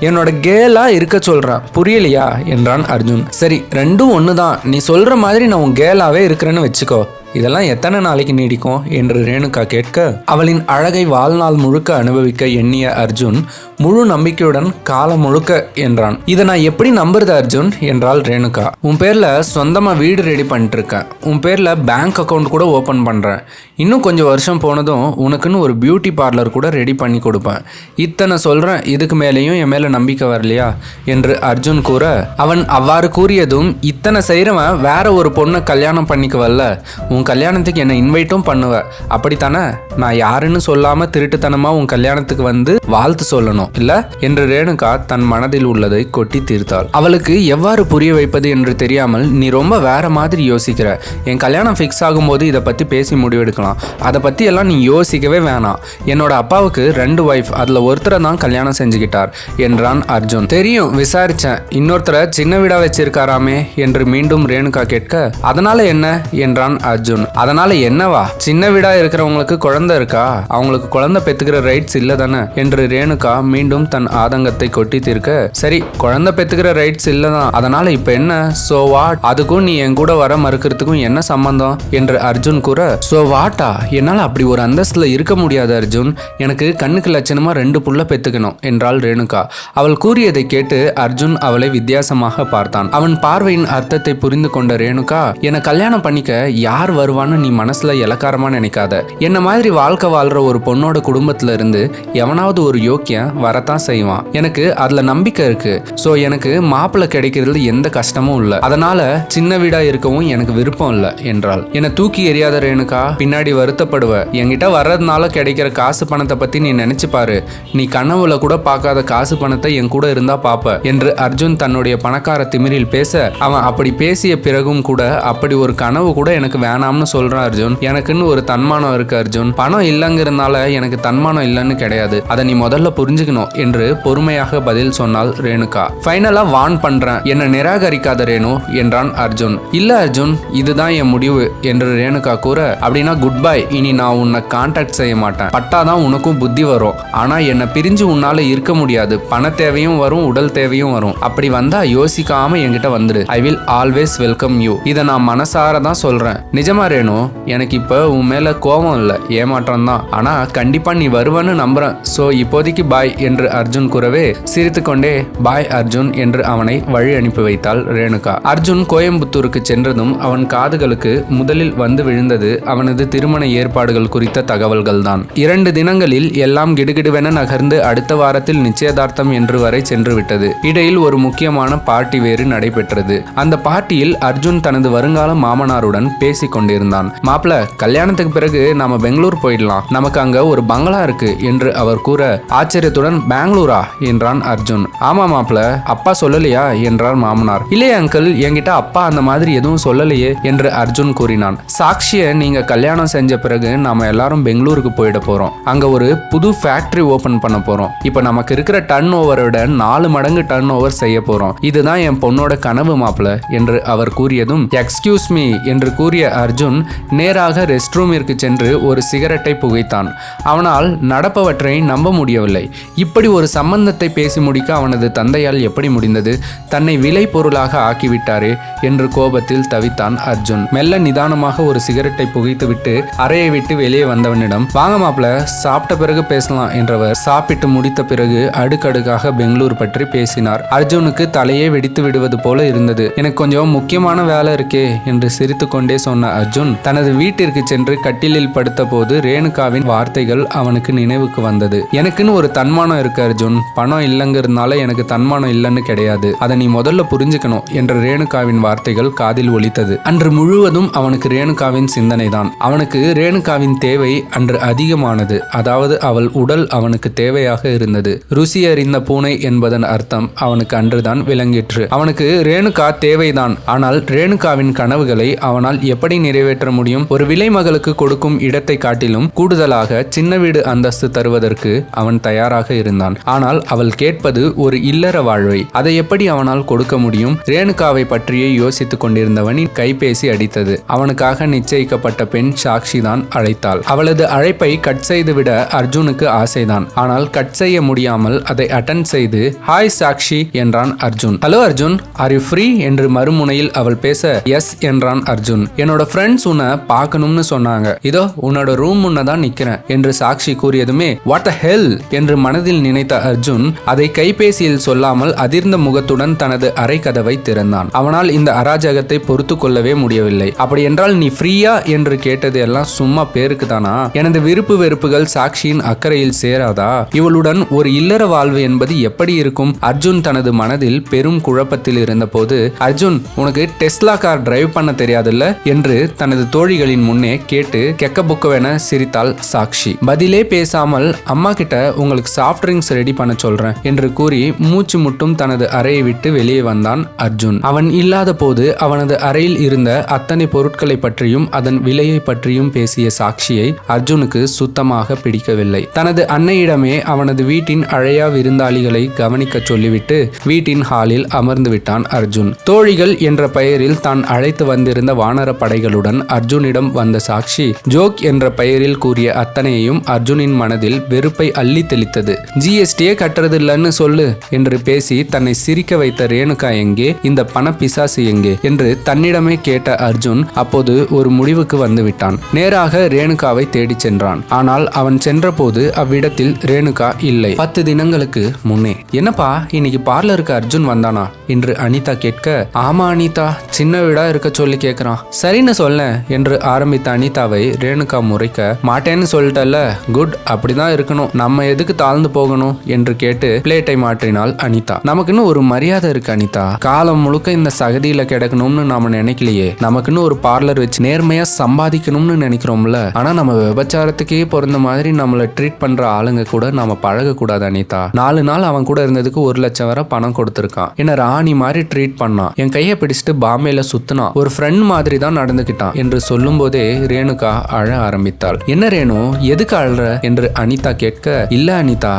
என்னோட கேர்ளாக இருக்க சொல்கிறேன், புரியலையா என்றான் அர்ஜுன். சரி, ரெண்டும் ஒன்று தான். நீ சொல்கிற மாதிரி நான் உன் கேர்ளாகவே இருக்கிறேன்னு வச்சுக்கோ. இதெல்லாம் எத்தனை நாளைக்கு நீடிக்கும் என்று ரேணுகா கேட்க, அவளின் அழகை வாழ்நாள் முழுக்க அனுபவிக்க எண்ணிய அர்ஜுன் முழு நம்பிக்கையுடன் காலம் முழுக்க என்றான். இதை நான் எப்படி நம்புறது அர்ஜுன் என்றாள் ரேணுகா. உன் பேர்ல சொந்தமா வீடு ரெடி பண்ணிட்டு இருக்கேன். உன் பேர்ல பேங்க் அக்கௌண்ட் கூட ஓபன் பண்றேன். இன்னும் கொஞ்சம் வருஷம் போனதும் உனக்குன்னு ஒரு பியூட்டி பார்லர் கூட ரெடி பண்ணி கொடுப்பேன். இத்தனை சொல்றேன், இதுக்கு மேலேயும் என் மேல நம்பிக்கை வரலையா என்று அர்ஜுன் கூற, அவன் அவ்வாறு கூறியதும், இத்தனை செய்கிறவன் வேற ஒரு பொண்ணை கல்யாணம் பண்ணிக்கவல்ல, உன் கல்யாணத்துக்கு என்னை இன்வைட்டும் பண்ணுவ, அப்படித்தானே? நான் யாருன்னு சொல்லாம திருட்டுத்தனமா உன் கல்யாணத்துக்கு வந்து வாழ்த்து சொல்லணும் இல்ல என்று ரேணுகா தன் மனதில் உள்ளதை கொட்டி தீர்த்தாள். அவளுக்கு எவ்வாறு புரிய வைப்பது என்று தெரியாமல், நீ ரொம்ப வேற மாதிரி யோசிக்கிற. என் கல்யாணம் ஃபிக்ஸ் ஆகும்போது இதை பத்தி பேசி முடிவெடுக்கலாம். அதை பத்தி எல்லாம் நீ யோசிக்கவே வேணாம். என்னோட அப்பாவுக்கு 2 ஒய்ஃப், அதுல ஒருத்தரை தான் கல்யாணம் செஞ்சுக்கிட்டார் என்றான் அர்ஜுன். தெரியும், விசாரிச்சேன். இன்னொருத்தரை சின்ன வீடா வச்சிருக்காராமே என்று மீண்டும் ரேணுகா கேட்க, அதனால என்ன என்றான் அர்ஜுன். அதனால என்னவா? சின்ன வீடா இருக்கிறவங்களுக்கு குழந்தை இருக்கா? அவங்களுக்கு குழந்தை பெத்துக்கிற ரைட்ஸ் இல்ல தானே என்று ரேணுகா மீண்டும் தன் ஆதங்கத்தை கொட்டி தீர்க்க, சரி, குழந்தை பெத்துக்கிற ரைட்ஸ் இல்லதான், அதனால இப்ப என்ன? So what? அதுக்கும் நீ என் கூட வர மறுக்கிறதுக்கும் என்ன சம்பந்தம் என்று அர்ஜுன் கூற, சோ வாட்டா? என்னால அப்படி ஒரு அந்தஸ்துல இருக்க முடியாது அர்ஜுன். எனக்கு கண்ணுக்கு லட்சணமா 2 புள்ள பெத்துக்கணும் என்றாள் ரேணுகா. அவள் கூறியதை கேட்டு அர்ஜுன் அவளை வித்தியாசமாக பார்த்தான். அவன் பார்வையின் அர்த்தத்தை புரிந்து கொண்ட ரேணுகா, என்னை கல்யாணம் பண்ணிக்க யார் வருவான்னு நீ மனசுல இலக்காரமா நினைக்காத. என்ன மாதிரி வாழ்க்கை வாழ்ற ஒரு பொண்ணோட குடும்பத்துல இருந்து எவனாவது ஒரு யோக்கியம் வரத்தான் செய்வான். எனக்கு அதுல நம்பிக்கை இருக்கு. சோ எனக்கு மாப்பிள்ளை கிடைக்கிறதுல எந்த கஷ்டமும் இல்லை. அதனால சின்ன வீடா இருக்கவும் எனக்கு விருப்பம் இல்லை என்றாள். என்னை தூக்கி எறியாத ரேணுகா, பின்னாடி வருத்தப்படுவ. என்கிட்ட வர்றதுனால கிடைக்கிற காசு பணத்தை பத்தி நீ நினைச்சு பாரு. நீ கனவுல கூட பார்க்காத காசு பணத்தை என் கூட இருந்தா பாப்ப என்று அர்ஜுன் தன்னுடைய பணக்கார திமிரில் பேச, அவன் அப்படி பேசிய பிறகும் கூட அப்படி ஒரு கனவு கூட எனக்கு வேணாம்னு சொல்றான் அர்ஜுன். எனக்குன்னு ஒரு தன்மானம் இருக்கு அர்ஜுன். பணம் இல்லைங்கிறதுனால எனக்கு தன்மானம் இல்லைன்னு கிடையாது. அதை நீ முதல்ல புரிஞ்சுக்கணும் என்று பொறுமையாக பதில் சொன்னாள் ரேணுகா. ஃபைனலா வான் பண்றேன், என்னை நிராகரிக்காத ரேணு என்றான் அர்ஜுன். இல்ல அர்ஜுன், இதுதான் என் முடிவு என்று ரேணுகா கூற, அப்படின்னா குட் பை. இனி நான் உன்னை கான்டாக்ட் செய்ய மாட்டேன். பட்டாதான் உனக்கும் புத்தி வரும். ஆனா என்னை பிரிஞ்சு உன்னால இருக்க முடியாது. பண தேவையும் வரும், உடல் தேவையும் வரும். அப்படி வந்தா யோசிக்காம என்கிட்ட வந்துடு. I will always welcome you. இதை நான் மனசார தான் சொல்றேன். நிஜமா ரேணு, எனக்கு இப்ப உன் மேல கோபம் இல்லை, ஏமாற்றம் தான். ஆனா கண்டிப்பா நீ வருவான்னு நம்புறேன். சோ இப்போதைக்கு பாய் என்று அர்ஜுன் கூறவே சிரித்துக்கொண்டே பாய் அர்ஜுன் என்று அவனை வழி அனுப்பி வைத்தாள் ரேணுகா. அர்ஜுன் கோயம்புத்தூருக்கு சென்றதும் அவன் காதுகளுக்கு முதலில் வந்து விழுந்தது அவனது திருமண ஏற்பாடுகள் குறித்த தகவல்கள் தான். 2 தினங்களில் எல்லாம் கிடுகிடுவென நகர்ந்து அடுத்த வாரத்தில் நிச்சயதார்த்தம் என்று வரை சென்று விட்டது. இடையில் ஒரு முக்கியமான பார்ட்டி வேறு நடைபெற்றது. அந்த பார்ட்டியில் அர்ஜுன் தனது வருங்கால மாமனாருடன் பேசிக் கொண்டிருந்தான். மாப்பிள, கல்யாணத்துக்கு பிறகு நாம பெங்களூர் போயிடலாம், நமக்கு அங்க ஒரு பங்களா இருக்கு என்று அவர் கூற ஆச்சரியத்துடன் பெங்களூரா என்றான் அர்ஜுன். ஆமா மாப்பிள, அப்பா சொல்லலையா என்றார் மாமனார். இல்லையே அங்கிள், என்கிட்ட அப்பா அந்த மாதிரி எதுவும் சொல்லலையே என்று அர்ஜுன் கூறினான். சாக்ஷிய நீங்க கல்யாணம் செஞ்ச பிறகு நாம எல்லாரும் பெங்களூருக்கு போயிட போறோம். அங்க ஒரு புது ஃபேக்டரி ஓபன் பண்ண போறோம். இப்ப நமக்கு இருக்கிற டர்ன் ஓவரோட 4 மடங்கு டர்ன் ஓவர் செய்ய போறோம். இதுதான் என் பொண்ணோட கனவு மாப்பிள என்று அவர் கூறியதும் எக்ஸ்கியூஸ் மீ என்று கூறிய அர்ஜுன் நேராக ரெஸ்ட் ரூமிற்கு சென்று ஒரு சிகரெட்டை புகைத்தான். அவனால் நடப்பவற்றை நம்ப முடியவில்லை. இப்படி ஒரு சம்பந்தத்தை பேசி முடிக்க அவனது தந்தையால் எப்படி முடிந்தது? தன்னை விலை பொருளாக ஆக்கிவிட்டாரே என்று கோபத்தில் தவித்தான் அர்ஜுன். மெல்ல நிதானமாக ஒரு சிகரெட்டை புகைத்துவிட்டு அறையை விட்டு வெளியே வந்தவனிடம் வாங்க மாப்பிள, சாப்பிட்ட பிறகு பேசலாம் என்றவர் சாப்பிட்டு முடித்த பிறகு அடுக்கடுக்காக பெங்களூர் பற்றி பேசினார். அர்ஜுனுக்கு தலையே வெடித்து விடுவது போல இருந்தது. எனக்கு கொஞ்சம் முக்கியமான வேலை இருக்கே என்று சிரித்து கொண்டே சொன்ன அர்ஜுன் தனது வீட்டிற்கு சென்று கட்டிலில் படுத்த போது ரேணுகாவின் வார்த்தைகள் அவனுக்கு நினைவுக்கு வந்தது. எனக்குன்னு ஒரு தன்மானம் இருக்கு அர்ஜுன், பணம் இல்லைங்கிறதுனால எனக்கு தன்மானம் இல்லைன்னு கிடையாது, அதை நீ முதல்ல புரிஞ்சுக்கணும் என்ற ரேணுகாவின் வார்த்தைகள் காதில் ஒலித்தது. அன்று முழுவதும் அவனுக்கு ரேணுகாவின் சிந்தனை தான். அவனுக்கு ரேணுகாவின் தேவை அன்று அதிகமானது. அதாவது அவள் உடல் அவனுக்கு தேவையாக இருந்தது. ருசி அறிந்த பூனை என்பதன் அர்த்தம் அவனுக்கு அன்றுதான் விளங்கிற்று. அவனுக்கு ரேணுகா தேவைதான். ஆனால் ரேணுகாவின் கனவுகளை அவனால் எப்படி நிறைவேற்ற முடியும்? ஒரு விலை மகளுக்கு கொடுக்கும் இடத்தை காட்டிலும் கூடுதலாக சின்ன வீடு அந்தஸ்து தருவதற்கு அவன் தயாராக இருந்தான். ஆனால் அவள் கேட்பது ஒரு இல்லற வாழ்வை. அதை எப்படி அவனால் கொடுக்க முடியும்? ரேணுகாவை பற்றியே யோசித்துக் கொண்டிருந்தவனின் கைபேசி அடித்தது. அவனுக்காக நிச்சயிக்கப்பட்ட பெண் சாக்ஷி தான் அழைத்தாள். அவளது அழைப்பை கட் செய்துவிட அர்ஜுனுக்கு ஆசைதான். ஆனால் கட் செய்ய முடியாமல் அதை அட்டெண்ட் செய்து ஹாய் சாக்ஷி என்றான் Arjun. Hello Arjun, are you free என்று மறுமுனையில் அவள் பேச எஸ் என்றான் அர்ஜுன். என்னோட ஃப்ரெண்ட்ஸ் உன்னை பார்க்கணும்னு சொன்னாங்க, இதோ உன்னோட ரூம் முன்னதான் நிக்கிறேன் என்று சாக்ஷி கூறியதுமே வாட் அ ஹெல் என்று மனதில் நினைத்த அர்ஜுன் அதை கைபேசியில் சொல்லாமல் அதிர்ந்த முகத்துடன் தனது அறை கதவை திறந்தான். அவனால் இந்த அராஜகத்தை பொறுத்து கொள்ளவே முடியவில்லை. அப்படி என்றால் நீ ஃப்ரீயா என்று கேட்டது எல்லாம் சும்மா பேருக்கு தானா? எனது விருப்பு வெறுப்புகள் சாக்ஷியின் அக்கறையில் சேராதா? இவளுடன் ஒரு இல்லற வாழ்வு என்பது எப்படி இருக்கும்? அர்ஜுன் தனது மனதில் பெரும் குழப்பத்தில் இருந்த போது அர்ஜுன், உனக்கு டெஸ்லா கார் டிரைவ் பண்ண தெரியாதுல்ல என்று தனது தோழிகளின் முன்னே கேட்டு கெக்க புக்கவென சிரித்தாள் சாக்ஷி. பதிலே பேசாமல் அம்மா கிட்ட உங்களுக்கு சாஃப்ட் ட்ரிங்க்ஸ் ரெடி பண்ண சொல்றேன் என்று கூறி மூச்சு முட்டும் தனது அறையை விட்டு வெளியே வந்தான் அர்ஜுன். அவன் இல்லாத போது அவனது அறையில் இருந்த அத்தனை பொருட்களை பற்றியும் அதன் விலையை பற்றியும் பேசிய சாக்ஷியை அர்ஜுனுக்கு சுத்தமாக பிடிக்கவில்லை. தனது அன்னையிடமே அவனது வீட்டின் அழையா விருந்தாளிகளை கவனிக்க சொல்லிவிட்டு வீட்டின் ஹாலில் அமர்ந்து விட்டான் அர்ஜுன். தோழிகள் என்ற பெயரில் தான் அழைத்து வந்திருந்த வானர படைகளுடன் அர்ஜுனிடம் வந்த சாக்ஷி ஜோக் என்ற பெயரில் கூறிய அத்தனையையும் அர்ஜுனின் மனதில் வெறுப்பை அள்ளி தெளித்தது. ஜிஎஸ்டியே கட்டுறது இல்லைன்னு சொல்லு என்று பேசி தன்னை சிரிக்க வைத்த ரேணுகா எங்கே, இந்த பண பிசாசு எங்கே என்று தன்னிடமே கேட்ட அர்ஜுன் அப்போது ஒரு முடிவுக்கு வந்துவிட்டான். நேராக ரேணுகாவை தேடி சென்றான். ஆனால் அவன் சென்ற போது அவ்விடத்தில் ரேணுகா இல்லை. 10 தினங்களுக்கு முன்னே. என்னப்பா இன்னைக்கு பார்லருக்கு அர்ஜுன் வந்தானா என்று அனிதா கேட்க, ஆமா அனிதா, சின்ன வீடா இருக்க சொல்லி கேட்கிறான். சரின்னு சொல்ல என்று ஆரம்பித்த அனிதாவை ரேணுகா முறைக்க, மாட்டேன்னு சொல்லிட்டல, குட், அப்படிதான் இருக்கணும், நம்ம எதுக்கு தாழ்ந்து போகணும் என்று கேட்டு பிளேட்டை மாற்றினாள் அனிதா. நமக்குன்னு ஒரு மரியாதை இருக்கு அனிதா, காலம் முழுக்க இந்த சகதியில கிடக்கணும்னு நாம நினைக்கலையே, நமக்குன்னு ஒரு பார்லர் வச்சு நேர்மையா சம்பாதிக்கணும்னு நினைக்கிறோம்ல, ஆனா நம்ம விபச்சாரத்துக்கே பிறந்த மாதிரி நம்மளை ட்ரீட் பண்ற ஆளுங்க கூட நாம பழக கூடாது அனிதா. 4 நாள் அவன் கூட இருந்ததுக்கு 1 லட்சம் வரை பணம் கொடுத்திருக்கான். என்ன ராணி மாதிரி ட்ரீட் பண்ணான், என் கையை பிடிச்சிட்டு பாம்பேல சுத்தினான், ஒரு ஃப்ரெண்ட் மாதிரி தான் நடந்துகிட்டான் என்று சொல்லும் போதே ரேணுகா அழ ஆரம்பித்தாள். என்ன ரேணு, எதுக்கு அழற என்று அனிதா கேட்க, இல்ல அனிதா,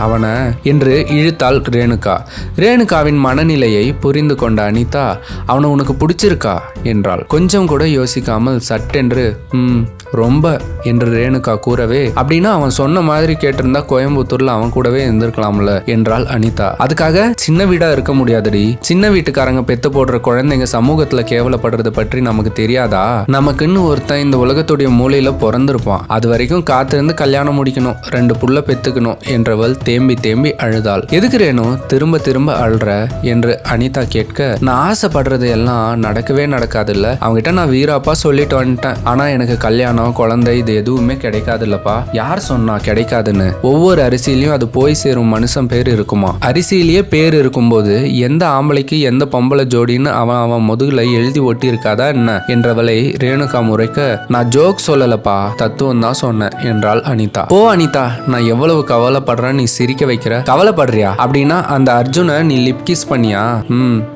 அவனை என்று இழுத்தாள் ரேணுகா. ரேணுகாவின் மனநிலையை புரிந்து கொண்ட அனிதா, அவனை உனக்கு பிடிச்சிருக்கா என்றாள். கொஞ்சம் கூட யோசிக்காமல் சட்டென்று ரொம்ப என்று ரேணுகா கூறவே, அப்படின்னா அவன் சொன்ன மாதிரி கேட்டிருந்தா கோயம்புத்தூர்ல அவன் கூடவே இருந்திருக்கலாம்ல என்றாள் அனிதா. அதுக்காக சின்ன வீடா இருக்க முடியாதுடி. சின்ன வீட்டுக்காரங்க பெத்து போடுற குழந்தைங்க சமூகத்துல கேவலப்படுறது பற்றி நமக்கு தெரியாதா? நமக்குன்னு ஒருத்தன் இந்த உலகத்துடைய மூலையில பிறந்திருப்பான். அது வரைக்கும் காத்திருந்து கல்யாணம் முடிக்கணும், 2 புள்ள பெத்துக்கணும் என்றவள் தேம்பி தேம்பி அழுதாள். எதுக்கு ரேணு திரும்ப திரும்ப அழுற என்று அனிதா கேட்க, நான் ஆசைப்படுறது எல்லாம் நடக்கவே நடக்காதுல்ல. அவங்ககிட்ட நான் வீராப்பா சொல்லிட்டு வந்துட்டேன். ஆனா எனக்கு கல்யாணம் குழந்தை இது எதுவுமே கிடைக்காது இல்லப்பா. யார் சொன்னா கிடைக்காதுன்னு? ஒவ்வொரு அரிசியிலையும் அது போய் சேரும் மனுஷன் பேர் இருக்குமா? அரிசியிலேயே பேர் இருக்கும்போது எந்த ஆம்பளைக்கு எந்த பொம்பளை ஜோடின்னு அவன் முதுகுல எழுதி ஒட்டி இருக்காதா என்ன என்றவளை ரேணுகா முறைக்க, நான் ஜோக் சொல்லலப்பா, தத்துவம் தான் சொன்னேன் என்றாள் அனிதா. ஓ அனிதா, நான் எவ்வளவு கவலைப்படுறேன் நீ சிரிக்க வைக்கிற. கவலைப்படுறியா? அப்படின்னா அந்த அர்ஜுனை நீ லிப் கிஸ் பண்ணியா?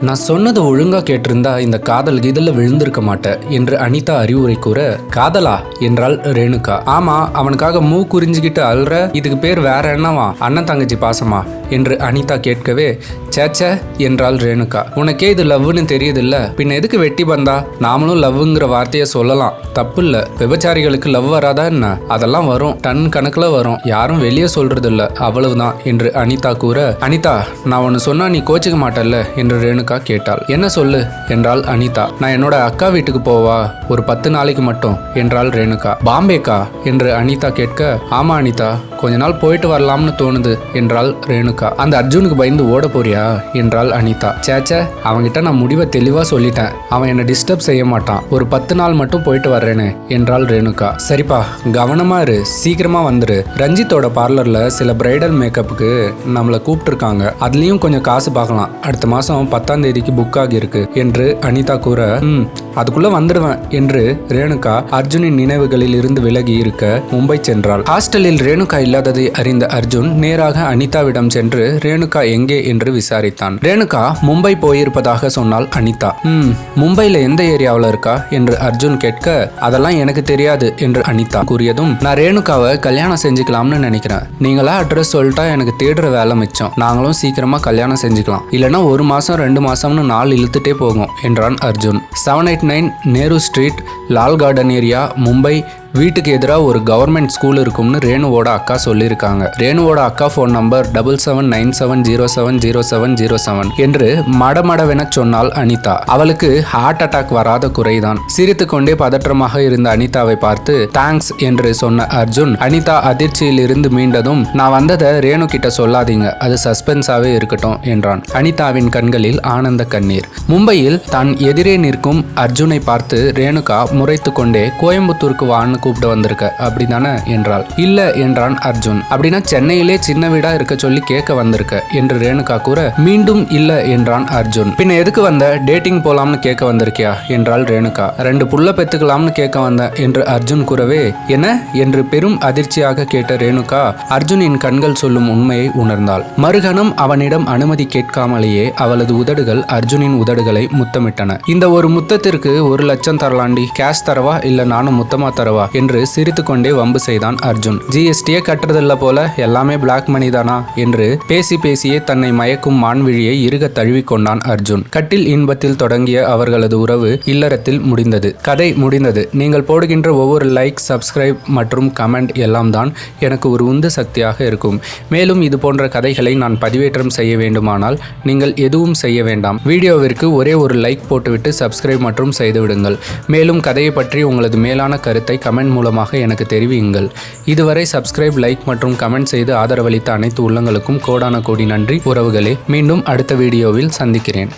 நான் சொன்னது ஒழுங்கா கேட்டிருந்தா இந்த காதல் கீதல்ல விழுந்திருக்க மாட்டேன் என்று அனிதா அறிவுரை கூற, காதலா என்றாள் ரேணுகா. ஆமா, அவனுக்காக மூ குறிஞ்சுக்கிட்டு அல்ற, இதுக்கு பேர் வேற என்னவா? அண்ணன் தங்கச்சி பாசமா என்று அனிதா கேட்கவே, சேச்ச என்றாள் ரேணுகா. உனக்கே இது லவ்னு தெரியுது இல்ல, பின்ன எதுக்கு வெட்டி பந்தா? நாமளும் லவ்ங்கிற வார்த்தையை சொல்லலாம், தப்பு இல்ல. விபச்சாரிகளுக்கு லவ் வராதா என்ன? அதெல்லாம் வரும், டன் கணக்குல வரும், யாரும் வெளியே சொல்றது இல்ல, அவ்வளவுதான் என்று அனிதா கூற, அனிதா நான் ஒன்னு சொன்னா நீ கோச்சிக்க மாட்டல்ல என்று ரேணுகா கேட்டாள். என்ன சொல்லு என்றாள் அனிதா. நான் என்னோட அக்கா வீட்டுக்கு போவா, ஒரு 10 நாளைக்கு மட்டும் என்றாள் ரேணுகா. பாம்பேக்கா என்று அனிதா கேட்க, ஆமா அனிதா, கொஞ்ச நாள் போயிட்டு வரலாம்னு தோணுது என்றாள் ரேணுகா. அந்த அர்ஜுனுக்கு பயந்து ஓட போறியா என்றாள் அனிதா. சேச்ச, அவன்கிட்ட நான் முடிவை தெளிவா சொல்லிட்டேன், அவன் என்ன டிஸ்டர்ப் செய்ய மாட்டான், ஒரு 10 நாள் மட்டும் போயிட்டு வர்றேன்னு என்றாள் ரேணுகா. சரிப்பா, கவனமா இரு, சீக்கிரமா வந்துரு. ரஞ்சித்தோட பார்லர்ல சில பிரைடல் மேக்கப்புக்கு நம்மளை கூப்பிட்டுருக்காங்க, அதுலயும் கொஞ்சம் காசு பார்க்கலாம். அடுத்த மாசம் 10ஆம் தேதிக்கு புக் ஆகி இருக்கு என்று அனிதா கூற, அதுக்குள்ள வந்துடுவேன் என்று ரேணுகா அர்ஜுனின் நினைவுகளில் இருந்து விலகி இருக்க மும்பை சென்றாள். ஹாஸ்டலில் ரேணுகா இல்லாததை அறிந்த அர்ஜுன் நேராக அனிதாவிடம் சென்று ரேணுகா எங்கே என்று விசாரித்தான். ரேணுகா மும்பை போயிருப்பதாக சொன்னாள் அனிதா. மும்பைல எந்த ஏரியாவில் இருக்கா என்று அர்ஜுன் கேட்க, அதெல்லாம் எனக்கு தெரியாது என்று அனிதா கூறியதும், நான் ரேணுகாவை கல்யாணம் செஞ்சுக்கலாம்னு நினைக்கிறேன். நீங்களா அட்ரஸ் சொல்லிட்டா எனக்கு தேடுற வேலை மிச்சம், நாங்களும் சீக்கிரமா கல்யாணம் செஞ்சுக்கலாம், இல்லைன்னா 1 மாசம் 2 மாசம்னு நாள் இழுத்துட்டே போகும் என்றான் Arjun. 789 Nehru street, Lal garden area, Mumbai. வீட்டுக்கு எதிராக ஒரு கவர்மெண்ட் ஸ்கூல் இருக்கும்னு ரேணுவோட அக்கா சொல்லியிருக்காங்க. ரேணுவோட அக்கா ஃபோன் நம்பர் 7797070707 என்று மடமடவென சொன்னாள் அனிதா. அவளுக்கு ஹார்ட் அட்டாக் வராத குறைதான். சிரித்து கொண்டே பதற்றமாக இருந்த அனிதாவை பார்த்து தேங்க்ஸ் என்று சொன்ன அர்ஜுன், அனிதா அதிர்ச்சியில் இருந்து மீண்டதும், நான் வந்ததை ரேணு கிட்ட சொல்லாதீங்க, அது சஸ்பென்ஸாவே இருக்கட்டும் என்றான். அனிதாவின் கண்களில் ஆனந்த கண்ணீர். மும்பையில் தான் எதிரே நிற்கும் அர்ஜுனை பார்த்து ரேணுகா முறைத்து கொண்டே, கோயம்புத்தூருக்கு வான்னு கூப்பிட்டு வந்திருக்க அப்படிதானே என்றாள். இல்ல என்றான் அர்ஜுன். அப்படின்னா சென்னையிலே சின்ன வீடா இருக்க சொல்லி கேட்க வந்திருக்க என்று ரேணுகா கூற, மீண்டும் இல்ல என்றான் அர்ஜுன். பின்ன எதுக்கு வந்த? டேட்டிங் போலாம்னு கேட்க வந்திருக்கியா என்றாள் ரேணுகா. 2 புள்ள பெத்துக்கலாம்னு கேட்க வந்த என்று அர்ஜுன் கூறவே, என்ன என்று பெரும் அதிர்ச்சியாக கேட்ட ரேணுகா அர்ஜுனின் கண்கள் சொல்லும் உண்மையை உணர்ந்தாள். மறுகணம் அவனிடம் அனுமதி கேட்காமலேயே அவளது உதடுகள் அர்ஜுனின் உதடுகளை முத்தமிட்டன. இந்த ஒரு முத்தத்திற்கு 1 லட்சம் தரலாண்டி, கேஷ் தரவா இல்ல நானும் முத்தமா தரவா என்று சிரித்து கொண்டே வம்பு செய்தான் அர்ஜுன். ஜிஎஸ்டியே கட்டுறதில்ல போல, எல்லாமே பிளாக் மணி தானா என்று பேசியே தன்னை மயக்கும் மான்விழியை இறுக தழுவிக்கொண்டான் அர்ஜுன். கட்டில் இன்பத்தில் தொடங்கிய அவர்களது உறவு இல்லறத்தில் முடிந்தது. கதை முடிந்தது. நீங்கள் போடுகின்ற ஒவ்வொரு லைக், சப்ஸ்கிரைப் மற்றும் கமெண்ட் எல்லாம் தான் எனக்கு ஒரு உந்து சக்தியாக இருக்கும். மேலும் இது போன்ற கதைகளை நான் பதிவேற்றம் செய்ய வேண்டுமானால் நீங்கள் எதுவும் செய்ய வேண்டாம். வீடியோவிற்கு ஒரே ஒரு லைக் போட்டுவிட்டு சப்ஸ்கிரைப் மற்றும் செய்துவிடுங்கள். மேலும் கதையை பற்றி உங்களது மேலான கருத்தை கமெண்ட் மூலமாக எனக்கு தெரிவியுங்கள். இதுவரை சப்ஸ்கிரைப், லைக் மற்றும் கமெண்ட் செய்து ஆதரவளித்த அனைத்து உள்ளங்களுக்கும் கோடான கோடி நன்றி உறவுகளே. மீண்டும் அடுத்த வீடியோவில் சந்திக்கிறேன்.